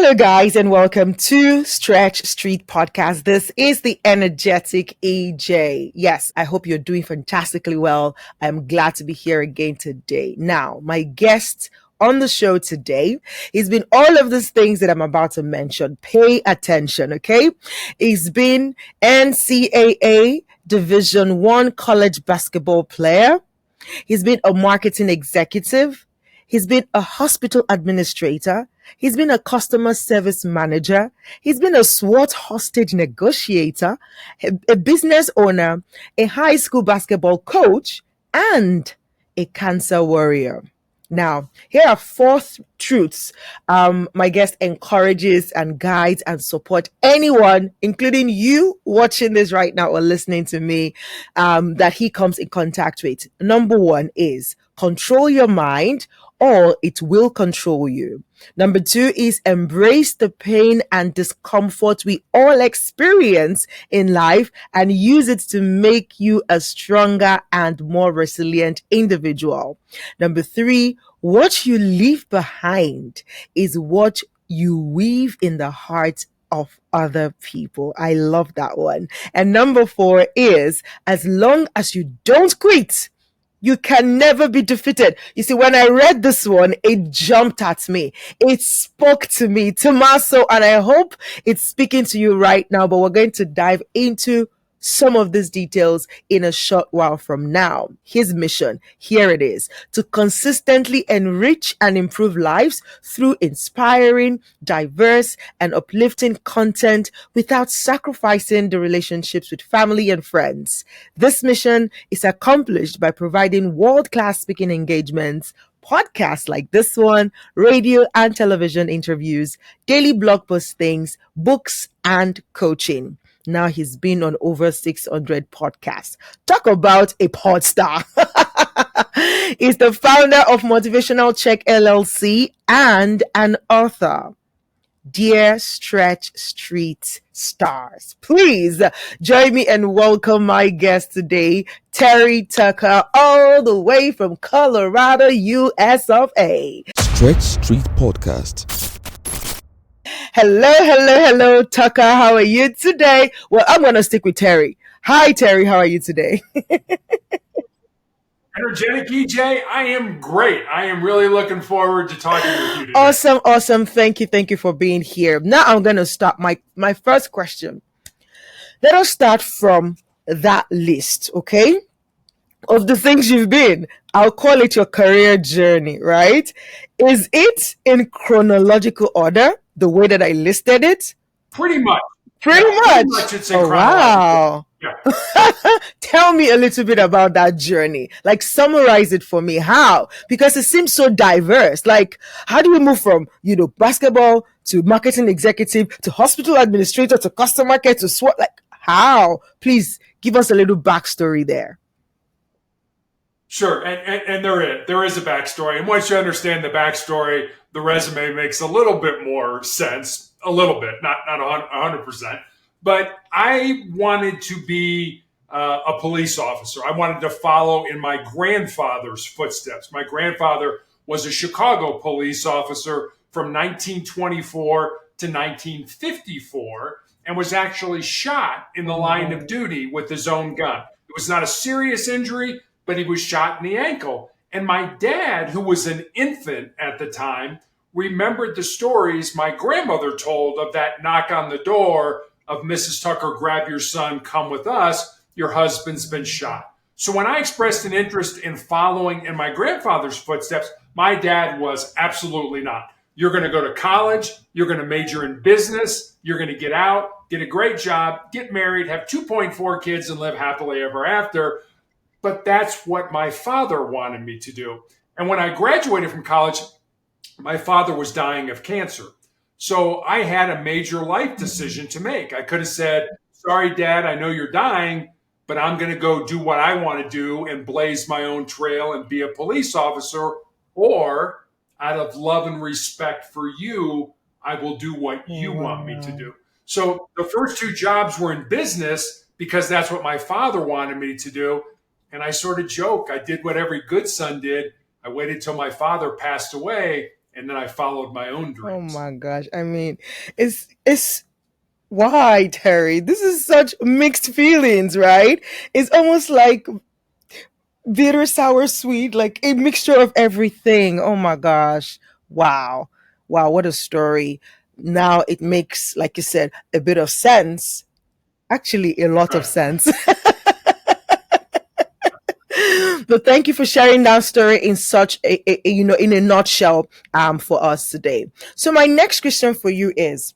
Hello, guys, and welcome to Stretch Street Podcast. This is the energetic AJ. Yes, I hope you're doing fantastically well. I'm glad to be here again today. Now, my guest on the show today, he's been all of these things that I'm about to mention. Pay attention, okay? He's been NCAA Division One college basketball player. He's been a marketing executive. He's been a hospital administrator. He's been a customer service manager. He's been a SWAT hostage negotiator, a business owner, a high school basketball coach, and a cancer warrior. Now, here are four truths my guest encourages and guides and support anyone, including you watching this right now or listening to me, that he comes in contact with. Number one is control your mind or it will control you. Number two is embrace the pain and discomfort we all experience in life and use it to make you a stronger and more resilient individual. Number three, what you leave behind is what you weave in the heart of other people. I love that one. And number four is as long as you don't quit, you can never be defeated. You see, when I read this one, it jumped at me. It spoke to me, to my soul, and I hope it's speaking to you right now. But we're going to dive into some of these details in a short while from now. His mission, here it is, to consistently enrich and improve lives through inspiring, diverse, and uplifting content without sacrificing the relationships with family and friends. This mission is accomplished by providing world-class speaking engagements, podcasts like this one, radio and television interviews, daily blog postings, books, and coaching. Now he's been on over 600 podcasts. Talk about a pod star. He's the founder of Motivational Check LLC and an author. Dear Stretch Street Stars, please join me and welcome my guest today, Terry Tucker, all the way from Colorado, US of A. Stretch Street Podcast. Hello, Tucker. How are you today? Well, I'm going to stick with Terry. Hi, Terry. How are you today? Energetic EJ, I am great. I am really looking forward to talking with you today. Awesome. Thank you for being here. Now I'm going to start my first question. Let us start from that list, okay? Of the things you've been. I'll call it your career journey, right? Is it in chronological order, the way that I listed it? Pretty much. Pretty much it's in chronological. Wow. Yeah. Tell me a little bit about that journey. Like, summarize it for me. How? Because it seems so diverse. Like, how do you move from, basketball to marketing executive to hospital administrator to customer care to SWAT? Like, how? Please give us a little backstory there. Sure, and there is a backstory. And once you understand the backstory, the resume makes a little bit more sense. A little bit, not 100%. But I wanted to be a police officer. I wanted to follow in my grandfather's footsteps. My grandfather was a Chicago police officer from 1924 to 1954 and was actually shot in the line of duty with his own gun. It was not a serious injury, but he was shot in the ankle. And my dad, who was an infant at the time, remembered the stories my grandmother told of that knock on the door of Mrs. Tucker, grab your son, come with us, your husband's been shot. So when I expressed an interest in following in my grandfather's footsteps, my dad was absolutely not. You're going to go to college, you're going to major in business, you're going to get out, get a great job, get married, have 2.4 kids, and live happily ever after. But that's what my father wanted me to do. And when I graduated from college, my father was dying of cancer. So I had a major life decision to make. I could have said, sorry, Dad, I know you're dying, but I'm going to go do what I want to do and blaze my own trail and be a police officer. Or out of love and respect for you, I will do what you want me to do. So the first two jobs were in business because that's what my father wanted me to do. And I sort of joke, I did what every good son did. I waited till my father passed away and then I followed my own Oh dreams. my gosh. I mean, it's why, Terry? This is such mixed feelings, right? It's almost like bitter, sour, sweet, like a mixture of everything. Oh my gosh. Wow. Wow, what a story. Now it makes, like you said, a bit of sense. Actually, a lot of Right. sense. But thank you for sharing that story in such in a nutshell for us today. So my next question for you is,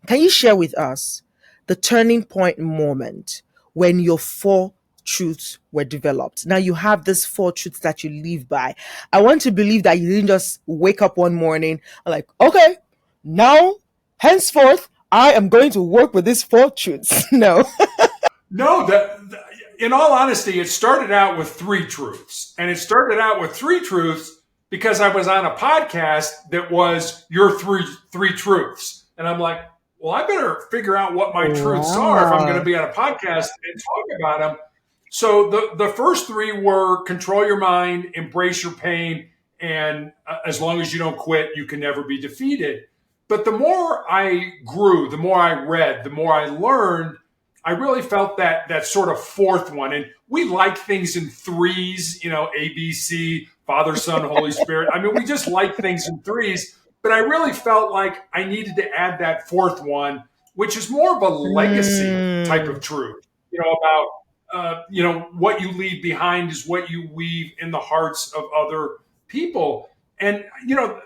can you share with us the turning point moment when your four truths were developed? Now you have these four truths that you live by. I want to believe that you didn't just wake up one morning and like, okay, now henceforth I am going to work with these four truths. No. No, in all honesty, it started out with three truths. And it started out with three truths because I was on a podcast that was your three truths. And I'm like, well, I better figure out what my truths are if I'm going to Wow. be on a podcast and talk about them. So the first three were control your mind, embrace your pain, and as long as you don't quit, you can never be defeated. But the more I grew, the more I read, the more I learned, I really felt that sort of fourth one. And we like things in threes, ABC, Father, Son, Holy Spirit. I mean, we just like things in threes. But I really felt like I needed to add that fourth one, which is more of a legacy type of Mm, truth, about what you leave behind is what you weave in the hearts of other people. And,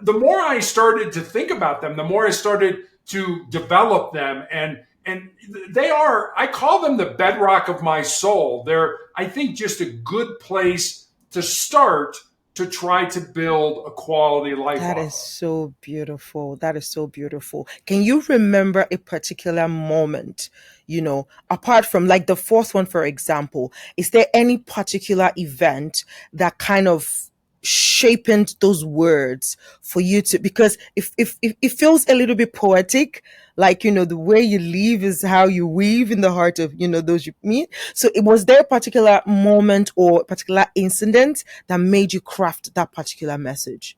the more I started to think about them, the more I started to develop them. And they are, I call them the bedrock of my soul. They're, I think, just a good place to start to try to build a quality life that off is of. so beautiful. That is so beautiful. Can you remember a particular moment, apart from like the fourth one, for example? Is there any particular event that kind of shaped those words for you to, because if it feels a little bit poetic, like the way you live is how you weave in the heart of those you meet. So it was there a particular moment or a particular incident that made you craft that particular message?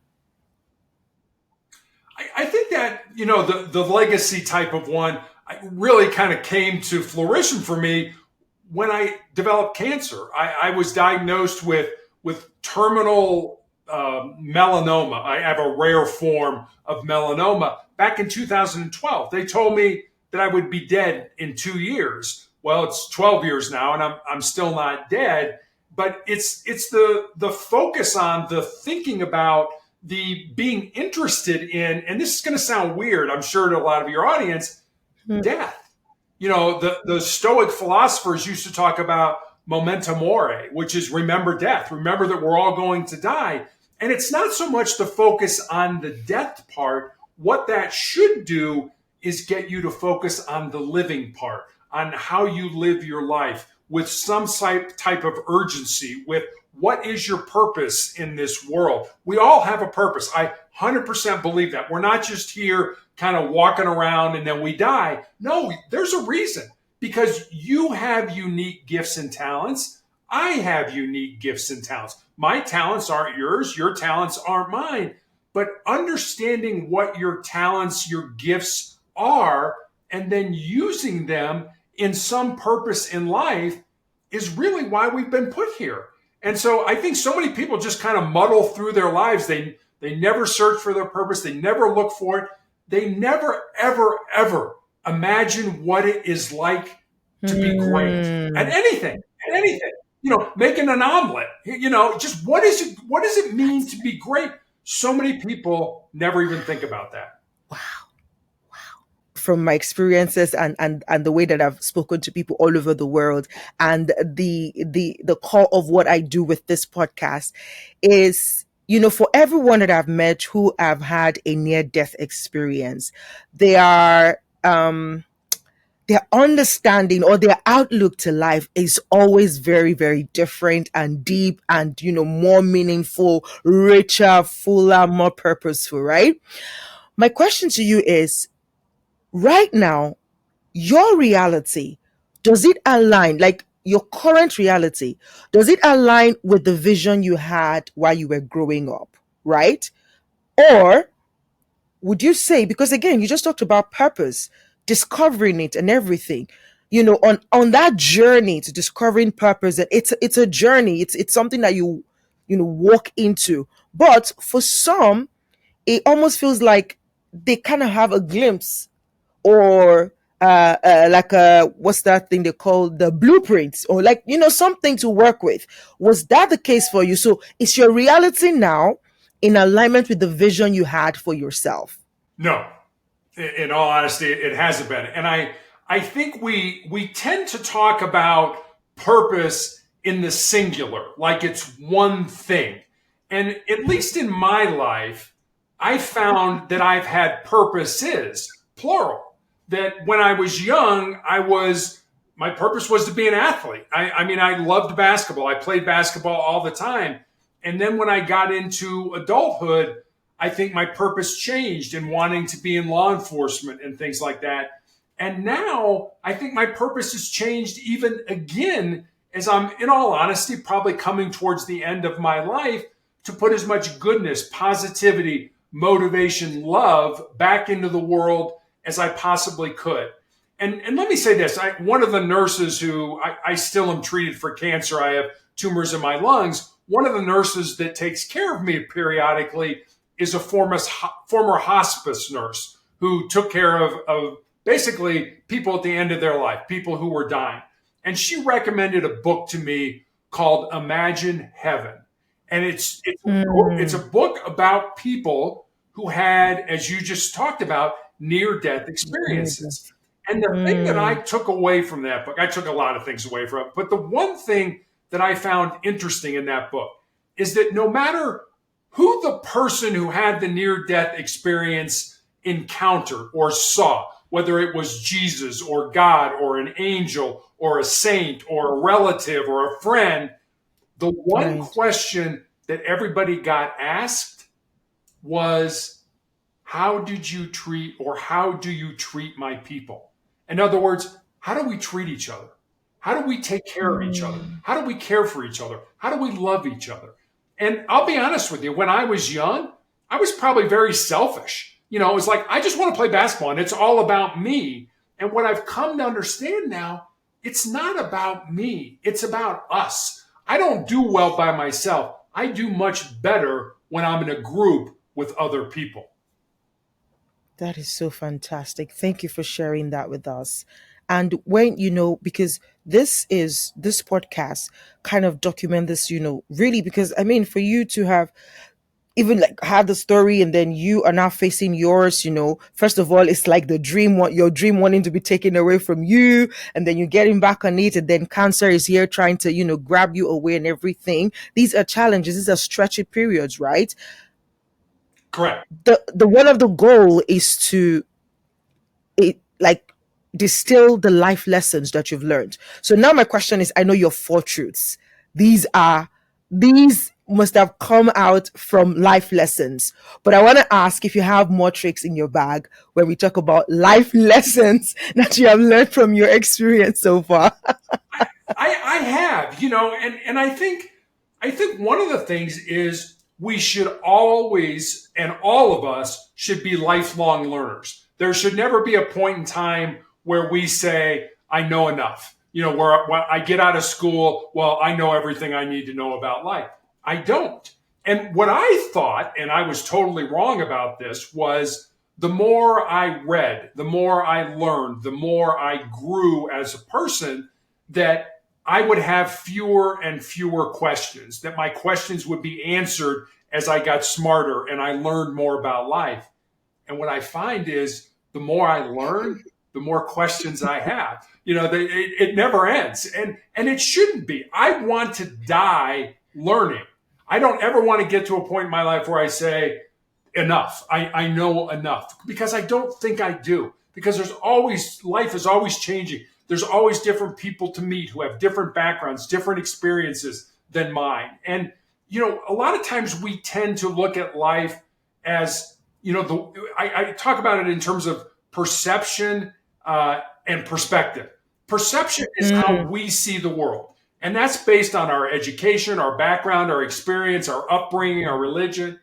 I think that the legacy type of one really kind of came to fruition for me when I developed cancer. I was diagnosed with terminal melanoma. I have a rare form of melanoma. Back in 2012, they told me that I would be dead in 2 years. Well, it's 12 years now, and I'm still not dead. But it's the focus on the thinking about the being interested in, and this is going to sound weird, I'm sure, to a lot of your audience, death. The Stoic philosophers used to talk about memento mori, which is remember death, remember that we're all going to die. And it's not so much the focus on the death part. What that should do is get you to focus on the living part, on how you live your life with some type of urgency, with what is your purpose in this world. We all have a purpose. I 100% believe that. We're not just here kind of walking around and then we die. No, there's a reason, because you have unique gifts and talents. I have unique gifts and talents. My talents aren't yours. Your talents aren't mine. But understanding what your talents, your gifts are, and then using them in some purpose in life is really why we've been put here. And so I think so many people just kind of muddle through their lives. They never search for their purpose. They never look for it. They never, ever, ever imagine what it is like to be great at Hmm. anything, at anything. Making an omelet. Just what does it mean to be great? So many people never even think about that. From my experiences and the way that I've spoken to people all over the world, and the core of what I do with this podcast is, for everyone that I've met who have had a near death experience, they are their understanding or their outlook to life is always very, very different and deep and, more meaningful, richer, fuller, more purposeful, right? My question to you is, right now, your reality, does it align, like your current reality, does it align with the vision you had while you were growing up, right? Or would you say, because again, you just talked about purpose, discovering it and everything, on that journey to discovering purpose, that it's a journey, it's something that walk into. But for some, it almost feels like they kind of have a glimpse, or like what's that thing they call the blueprints, or like something to work with. Was that the case for you? So is your reality now in alignment with the vision you had for yourself? No, in all honesty, it hasn't been. And I think we tend to talk about purpose in the singular, like it's one thing. And at least in my life, I found that I've had purposes, plural. That when I was young, my purpose was to be an athlete. I mean, I loved basketball. I played basketball all the time. And then when I got into adulthood, I think my purpose changed in wanting to be in law enforcement and things like that. And now I think my purpose has changed even again, as I'm, in all honesty, probably coming towards the end of my life, to put as much goodness, positivity, motivation, love back into the world as I possibly could. And let me say this, one of the nurses who I still am treated for cancer, I have tumors in my lungs. One of the nurses that takes care of me periodically is a former hospice nurse who took care of basically people at the end of their life, people who were dying. And she recommended a book to me called Imagine Heaven. And it's a book about people who had, as you just talked about, near-death experiences. And the thing that I took away from that book, I took a lot of things away from it, but the one thing that I found interesting in that book is that no matter who the person who had the near-death experience encountered or saw, whether it was Jesus or God or an angel or a saint or a relative or a friend, the one question that everybody got asked was, how did you treat, or how do you treat my people? In other words, how do we treat each other? How do we take care of each other? How do we care for each other? How do we love each other? And I'll be honest with you, when I was young, I was probably very selfish. It was like, I just want to play basketball and it's all about me. And what I've come to understand now, it's not about me. It's about us. I don't do well by myself. I do much better when I'm in a group with other people. That is so fantastic. Thank you for sharing that with us. And when, because this podcast kind of document this, really, because I mean, for you to have even like had the story and then you are now facing yours, first of all, it's like your dream wanting to be taken away from you, and then you're getting back on it, and then cancer is here trying to, grab you away and everything. These are challenges, these are stretchy periods, right? Correct. The one of the goal is to like distill the life lessons that you've learned. So now my question is, I know your four truths. These must have come out from life lessons. But I want to ask if you have more tricks in your bag when we talk about life lessons that you have learned from your experience so far. I have, and I think one of the things is we should always, and all of us should be lifelong learners. There should never be a point in time where we say, I know enough. Where I get out of school, well, I know everything I need to know about life. I don't. And what I thought, and I was totally wrong about this, was the more I read, the more I learned, the more I grew as a person, that I would have fewer and fewer questions, that my questions would be answered as I got smarter and I learned more about life. And what I find is the more I learn, the more questions I have. It never ends. And it shouldn't be. I want to die learning. I don't ever want to get to a point in my life where I say, enough. I know enough, because I don't think I do. Because life is always changing. There's always different people to meet who have different backgrounds, different experiences than mine. And, a lot of times we tend to look at life as, I talk about it in terms of perception and perspective. Perception is how we see the world. And that's based on our education, our background, our experience, our upbringing, our religion.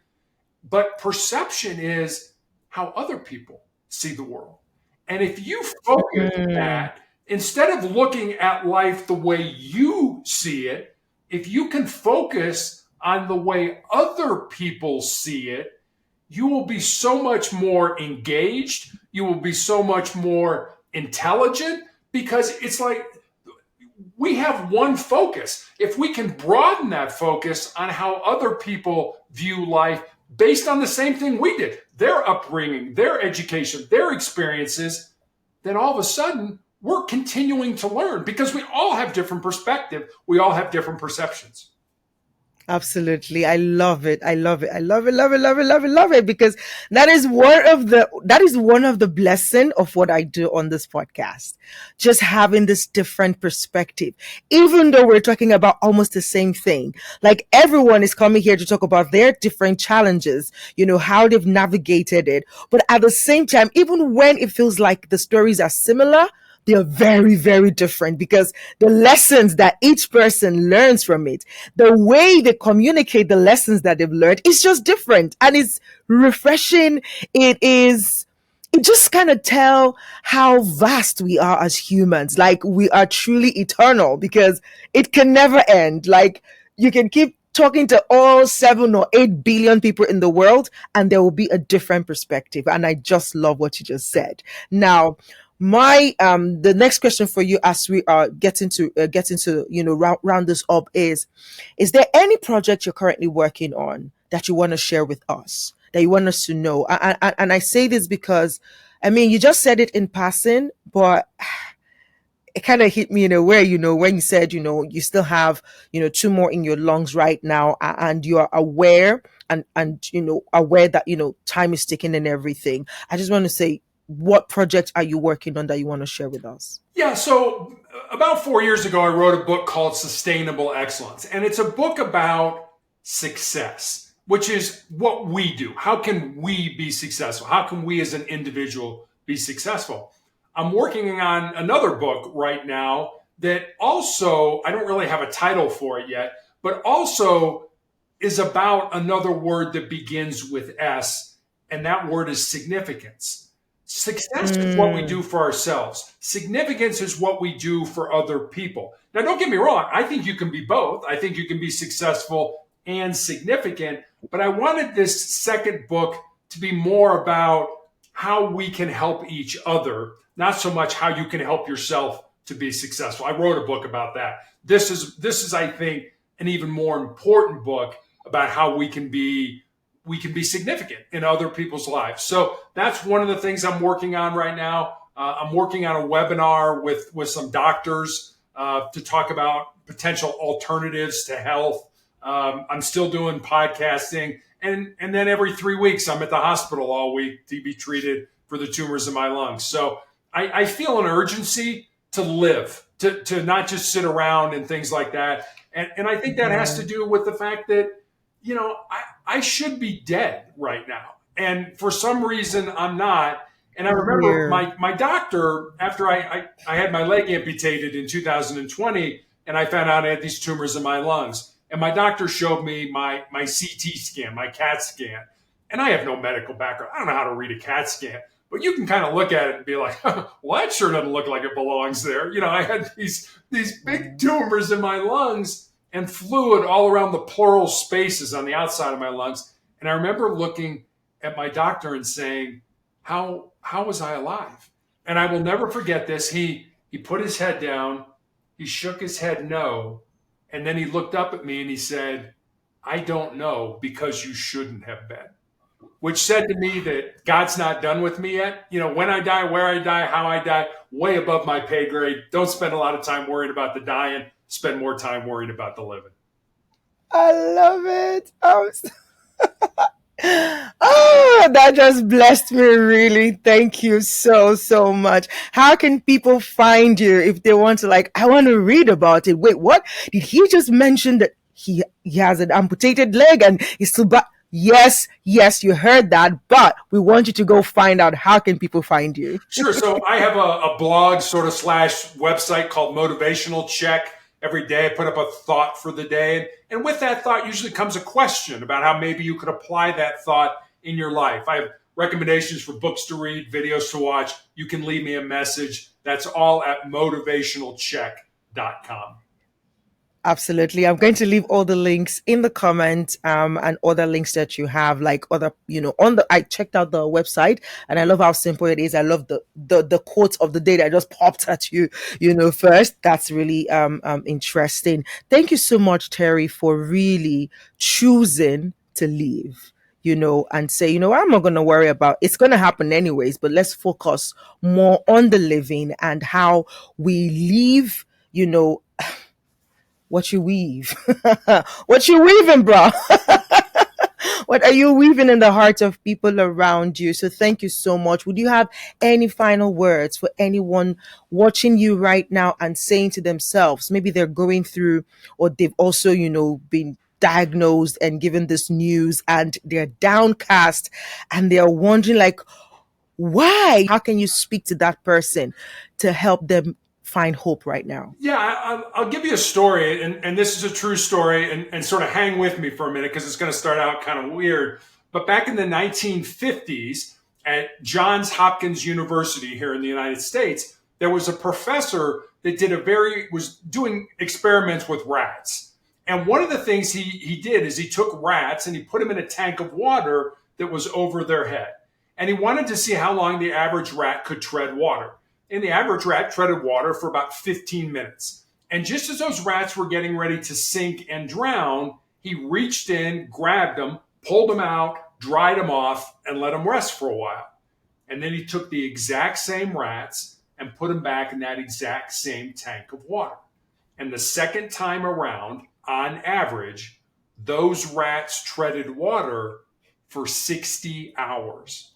But perception is how other people see the world. And if you focus Mm. that, instead of looking at life the way you see it, if you can focus on the way other people see it, you will be so much more engaged. You will be so much more intelligent, because it's like we have one focus. If we can broaden that focus on how other people view life based on the same thing we did, their upbringing, their education, their experiences, then all of a sudden we're continuing to learn, because we all have different perspective. We all have different perceptions. Absolutely. I love it. I love it. I love it, love it, love it, love it, love it. Because that is one of the blessing of what I do on this podcast. Just having this different perspective. Even though we're talking about almost the same thing. Like everyone is coming here to talk about their different challenges, how they've navigated it. But at the same time, even when it feels like the stories are similar, they are very, very different, because the lessons that each person learns from it, the way they communicate the lessons that they've learned is just different, and it's refreshing. It just kind of tell how vast we are as humans. Like we are truly eternal, because it can never end. Like you can keep talking to all 7 or 8 billion people in the world, and there will be a different perspective. And I just love what you just said. Now, my the next question for you, as we are getting to round this up, is there any project you're currently working on that you want to share with us, that you want us to know? And I say this because, I mean, you just said it in passing, but it kind of hit me in a way, when you said, you still have, two more in your lungs right now, and you are aware, and aware that, time is ticking and everything. I just want to say, what project are you working on that you want to share with us? Yeah, so about 4 years ago, I wrote a book called Sustainable Excellence. And it's a book about success, which is what we do. How can we be successful? How can we as an individual be successful? I'm working on another book right now that also, I don't really have a title for it yet, but also is about another word that begins with S, and that word is significance. Success is what we do for ourselves. Significance is what we do for other people. Now, don't get me wrong. I think you can be both. I think you can be successful and significant. But I wanted this second book to be more about how we can help each other, not so much how you can help yourself to be successful. I wrote a book about that. This is, I think, an even more important book about how we can be significant in other people's lives. So that's one of the things I'm working on right now. I'm working on a webinar with some doctors to talk about potential alternatives to health. I'm still doing podcasting. And then every 3 weeks, I'm at the hospital all week to be treated for the tumors in my lungs. So I feel an urgency to live, to not just sit around and things like that. And I think that has to do with the fact that, I should be dead right now. And for some reason, I'm not. And I remember my doctor, after I had my leg amputated in 2020, and I found out I had these tumors in my lungs. And my doctor showed me my CT scan, my CAT scan. And I have no medical background. I don't know how to read a CAT scan. But you can kind of look at it and be like, well, that sure doesn't look like it belongs there. I had these big tumors in my lungs and fluid all around the pleural spaces on the outside of my lungs. And I remember looking at my doctor and saying, how was I alive? And I will never forget this. He put his head down, he shook his head no, and then he looked up at me and he said, I don't know, because you shouldn't have been. Which said to me that God's not done with me yet. When I die, where I die, how I die, way above my pay grade. Don't spend a lot of time worrying about the dying. Spend more time worrying about the living. I love it. Oh, that just blessed me, really. Thank you so, so much. How can people find you if they want to, I want to read about it? Wait, what? Did he just mention that he has an amputated leg and he's still back? Yes, you heard that, but we want you to go find out. How can people find you? Sure. So I have a blog sort of / website called Motivational Check. Every day I put up a thought for the day. And with that thought usually comes a question about how maybe you could apply that thought in your life. I have recommendations for books to read, videos to watch, you can leave me a message. That's all at motivationalcheck.com. Absolutely. I'm going to leave all the links in the comments, and other links that you have, like other, I checked out the website and I love how simple it is. I love the quote of the day that just popped at you, first. That's really interesting. Thank you so much, Terry, for really choosing to leave, and say, I'm not going to worry about it's going to happen anyways, but let's focus more on the living and how we leave, what you weave. What you weaving, bro? What are you weaving in the hearts of people around you? So thank you so much. Would you have any final words for anyone watching you right now and saying to themselves, maybe they're going through, or they've also, been diagnosed and given this news and they're downcast and they're wondering, like, why? How can you speak to that person to help them find hope right now? Yeah, I'll give you a story, and this is a true story, and sort of hang with me for a minute because it's going to start out kind of weird. But back in the 1950s at Johns Hopkins University here in the United States, there was a professor that was doing experiments with rats. And one of the things he did is he took rats and he put them in a tank of water that was over their head. And he wanted to see how long the average rat could tread water. And the average rat treaded water for about 15 minutes. And just as those rats were getting ready to sink and drown, he reached in, grabbed them, pulled them out, dried them off, and let them rest for a while. And then he took the exact same rats and put them back in that exact same tank of water. And the second time around, on average, those rats treaded water for 60 hours.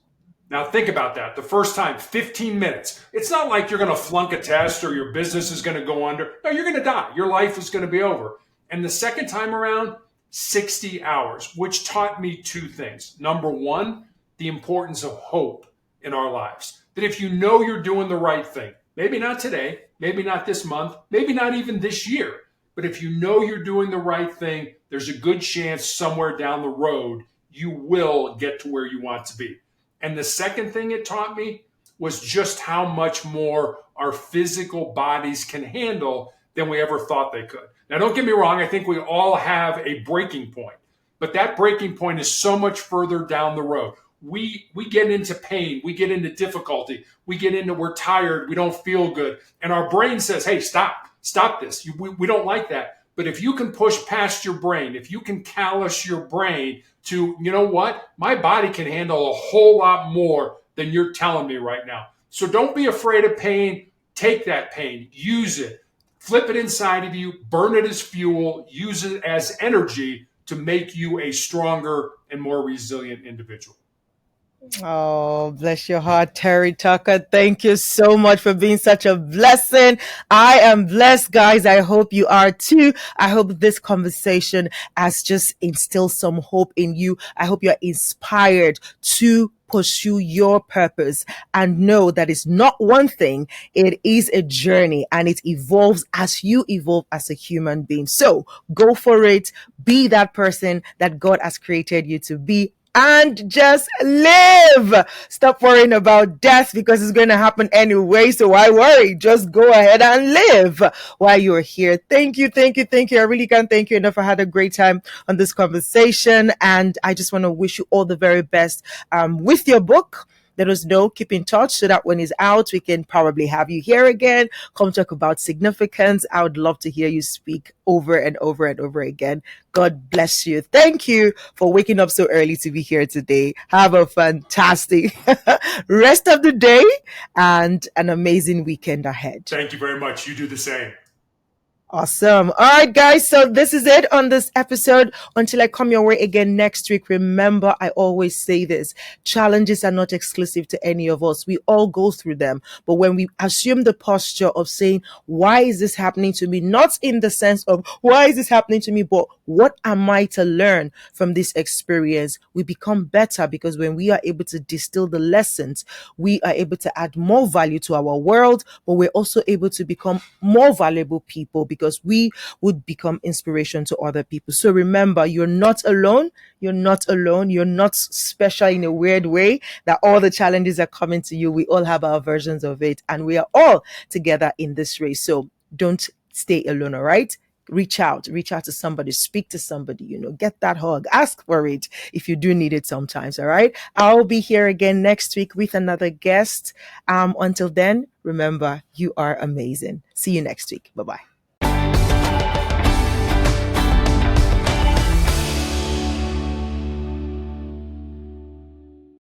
Now think about that. The first time, 15 minutes. It's not like you're going to flunk a test or your business is going to go under. No, you're going to die. Your life is going to be over. And the second time around, 60 hours, which taught me two things. Number one, the importance of hope in our lives. That if you know you're doing the right thing, maybe not today, maybe not this month, maybe not even this year, but if you know you're doing the right thing, there's a good chance somewhere down the road you will get to where you want to be. And the second thing it taught me was just how much more our physical bodies can handle than we ever thought they could. Now, don't get me wrong. I think we all have a breaking point, but that breaking point is so much further down the road. We get into pain. We get into difficulty. We're tired. We don't feel good. And our brain says, hey, stop this. We don't like that. But if you can push past your brain, if you can callous your brain to, you know what, my body can handle a whole lot more than you're telling me right now. So don't be afraid of pain. Take that pain, use it, flip it inside of you, burn it as fuel, use it as energy to make you a stronger and more resilient individual. Oh, bless your heart, Terry Tucker. Thank you so much for being such a blessing. I am blessed, guys. I hope you are too. I hope this conversation has just instilled some hope in you. I hope you're inspired to pursue your purpose and know that it's not one thing. It is a journey and it evolves as you evolve as a human being. So go for it. Be that person that God has created you to be. And just live. Stop worrying about death because it's going to happen anyway. So why worry? Just go ahead and live while you're here. Thank you. I really can't thank you enough. I had a great time on this conversation. And I just want to wish you all the very best with your book. Let us know, keep in touch so that when it's out, we can probably have you here again. Come talk about significance. I would love to hear you speak over and over and over again. God bless you. Thank you for waking up so early to be here today. Have a fantastic rest of the day and an amazing weekend ahead. Thank you very much. You do the same. Awesome. All right, guys. So this is it on this episode. Until I come your way again next week, remember, I always say this. Challenges are not exclusive to any of us. We all go through them. But when we assume the posture of saying, why is this happening to me? Not in the sense of, why is this happening to me? But what am I to learn from this experience? We become better because when we are able to distill the lessons, we are able to add more value to our world, but we're also able to become more valuable people because we would become inspiration to other people. So remember, you're not alone. You're not alone. You're not special in a weird way that all the challenges are coming to you. We all have our versions of it, and we are all together in this race. So don't stay alone, all right? Reach out to somebody, speak to somebody, get that hug, ask for it if you do need it sometimes. All right. I'll be here again next week with another guest. Until then, remember, you are amazing. See you next week. Bye-bye.